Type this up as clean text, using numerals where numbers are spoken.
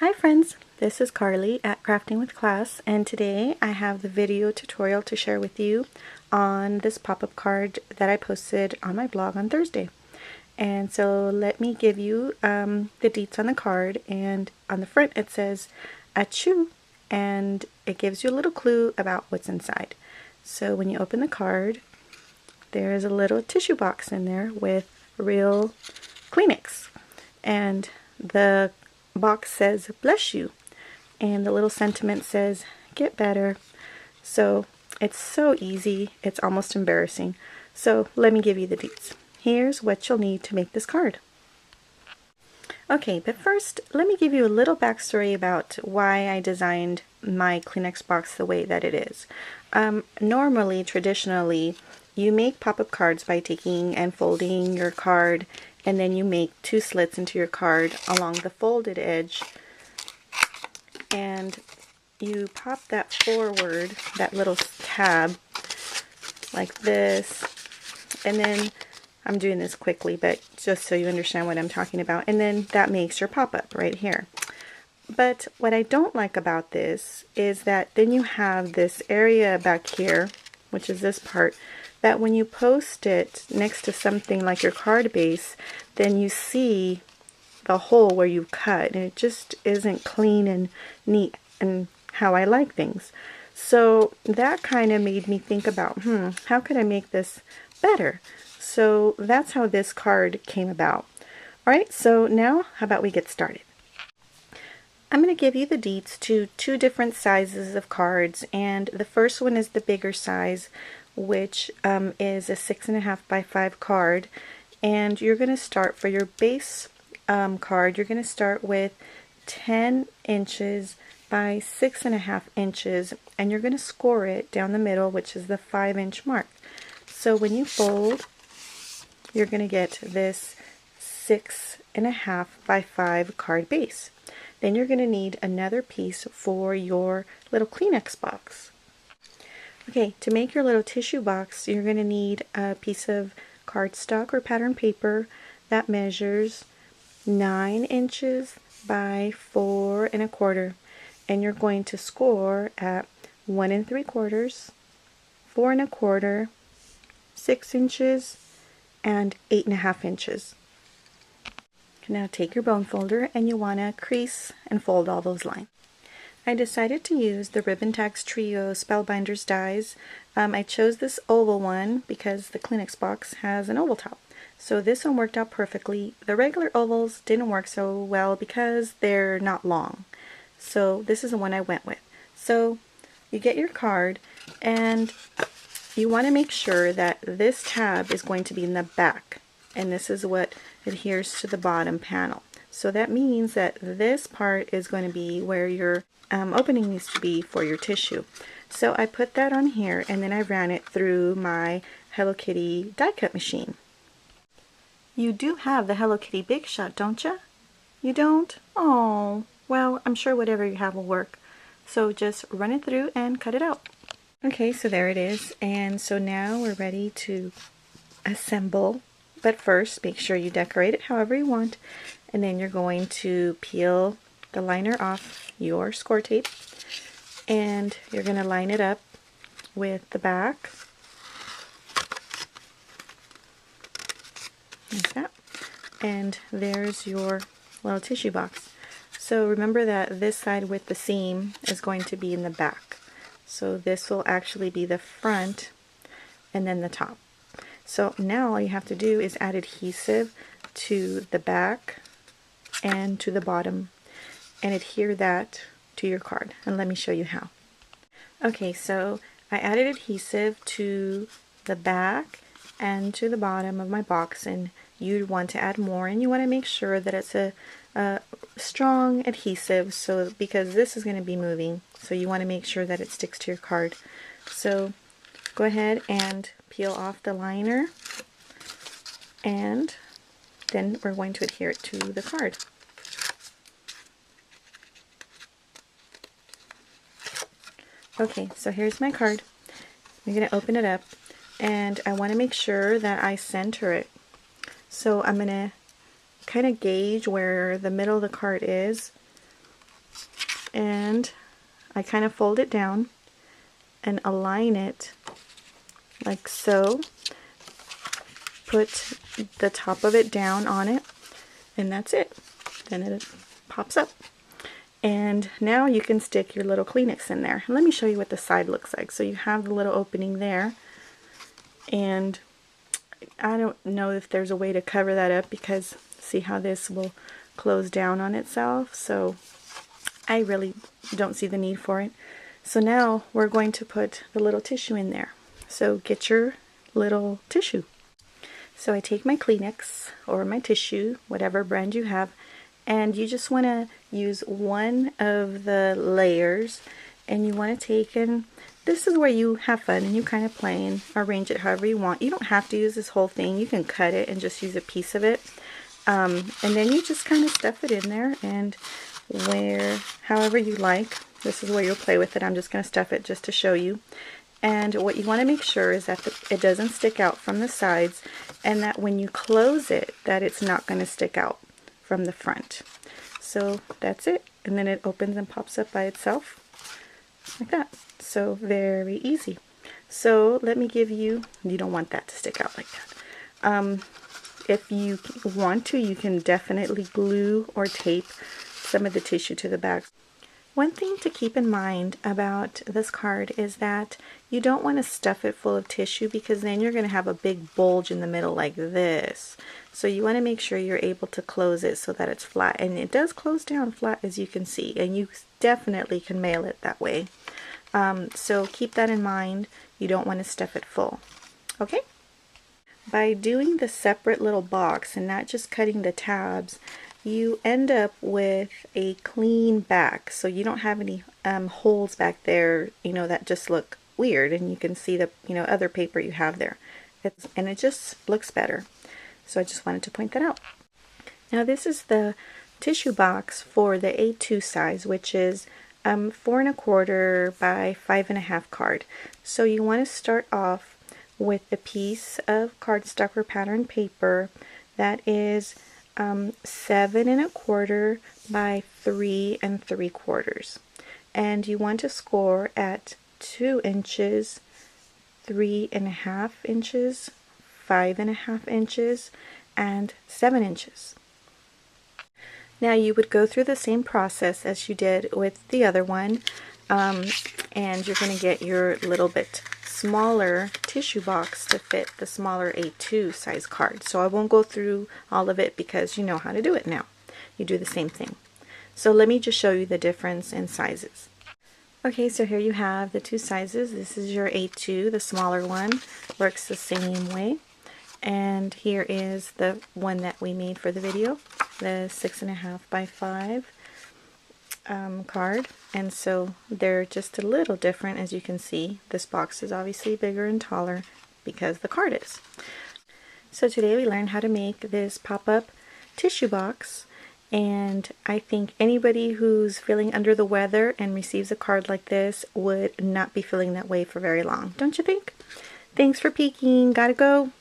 Hi friends, this is Carly at Crafting with Class, and today I have the video tutorial to share with you on this pop-up card that I posted on my blog on Thursday. And so let me give you the deets on the card, and on the front it says achoo, and it gives you a little clue about what's inside. So when you open the card, there is a little tissue box in there with real Kleenex, and the box says bless you, and the little sentiment says get better. So it's so easy, it's almost embarrassing. So let me give you the deets. Here's what you'll need to make this card. Okay, but first let me give you a little backstory about why I designed my Kleenex box the way that it is. Normally, traditionally, you make pop-up cards by taking and folding your card, and then you make two slits into your card along the folded edge, and you pop that forward, that little tab, like this, and then I'm doing this quickly, but just so you understand what I'm talking about, and then that makes your pop-up right here. But what I don't like about this is that then you have this area back here, which is this part, that when you post it next to something like your card base, then you see the hole where you cut, and it just isn't clean and neat and how I like things. So that kind of made me think about, how could I make this better? So that's how this card came about. Alright, so now how about we get started? I'm going to give you the deets to two different sizes of cards, and the first one is the bigger size, which is a 6.5 by 5 card, and you're going to start for your base card. You're going to start with 10 inches by 6.5 inches, and you're going to score it down the middle, which is the 5-inch mark. So when you fold, you're going to get this 6.5 by 5 card base. Then you're going to need another piece for your little Kleenex box. Okay, to make your little tissue box, you're going to need a piece of cardstock or pattern paper that measures 9 inches by 4.25, and you're going to score at 1 3/4, 4.25, 6 inches, and 8.5 inches. Now take your bone folder and you want to crease and fold all those lines. I decided to use the Ribbon Tags Trio Spellbinders dies. I chose this oval one because the Kleenex box has an oval top. So this one worked out perfectly. The regular ovals didn't work so well because they're not long. So this is the one I went with. So you get your card, and you want to make sure that this tab is going to be in the back, and this is what adheres to the bottom panel. So that means that this part is going to be where your opening needs to be for your tissue. So I put that on here, and then I ran it through my Hello Kitty die cut machine. You do have the Hello Kitty Big Shot, don't you? You don't? Oh, well, I'm sure whatever you have will work. So just run it through and cut it out. Okay, so there it is, and so now we're ready to assemble. But first, make sure you decorate it however you want, and then you're going to peel the liner off your score tape, and you're going to line it up with the back, like that, and there's your little tissue box. So remember that this side with the seam is going to be in the back. So this will actually be the front and then the top. So now all you have to do is add adhesive to the back and to the bottom and adhere that to your card. And let me show you how. Okay, so I added adhesive to the back and to the bottom of my box, and you'd want to add more, and you want to make sure that it's a strong adhesive, so because this is going to be moving, so you want to make sure that it sticks to your card. So go ahead and peel off the liner, and then we're going to adhere it to the card. Okay, so here's my card. I'm going to open it up, and I want to make sure that I center it. So I'm going to kind of gauge where the middle of the card is, and I kind of fold it down and align it like so. Put the top of it down on it, and that's it. Then it pops up. And now you can stick your little Kleenex in there. Let me show you what the side looks like. So you have the little opening there, and I don't know if there's a way to cover that up, because see how this will close down on itself, so I really don't see the need for it. So now we're going to put the little tissue in there. So get your little tissue. So I take my Kleenex or my tissue, whatever brand you have, and you just want to use one of the layers, and you want to take, and this is where you have fun and you kind of play and arrange it however you want. You don't have to use this whole thing. You can cut it and just use a piece of it. And then you just kind of stuff it in there, and however you like. This is where you'll play with it. I'm just going to stuff it just to show you. And what you want to make sure is that it doesn't stick out from the sides, and that when you close it, that it's not going to stick out from the front. So that's it. And then it opens and pops up by itself like that. So very easy. So let me give you, you don't want that to stick out like that. If you want to, you can definitely glue or tape some of the tissue to the back. One thing to keep in mind about this card is that you don't want to stuff it full of tissue, because then you're going to have a big bulge in the middle like this. So you want to make sure you're able to close it so that it's flat, and it does close down flat, as you can see, and you definitely can mail it that way. So keep that in mind. You don't want to stuff it full. Okay? By doing the separate little box and not just cutting the tabs, you end up with a clean back, so you don't have any holes back there, you know, that just look weird, and you can see the, you know, other paper you have there. And it just looks better. So I just wanted to point that out. Now this is the tissue box for the A2 size, which is 4 1/4 by 5 1/2 card. So you want to start off with a piece of cardstock or pattern paper that is 7 1/4 by 3 3/4, and you want to score at 2 inches, 3 1/2 inches, 5 1/2 inches, and 7 inches. Now you would go through the same process as you did with the other one, and you're going to get your little bit smaller tissue box to fit the smaller A2 size card. So I won't go through all of it because you know how to do it now. You do the same thing. So let me just show you the difference in sizes. Okay, so here you have the two sizes. This is your A2, the smaller one, works the same way. And here is the one that we made for the video, the 6 1/2 by 5 card. And so they're just a little different, as you can see. This box is obviously bigger and taller because the card is. So today we learned how to make this pop-up tissue box, and I think anybody who's feeling under the weather and receives a card like this would not be feeling that way for very long. Don't you think? Thanks for peeking. Gotta go.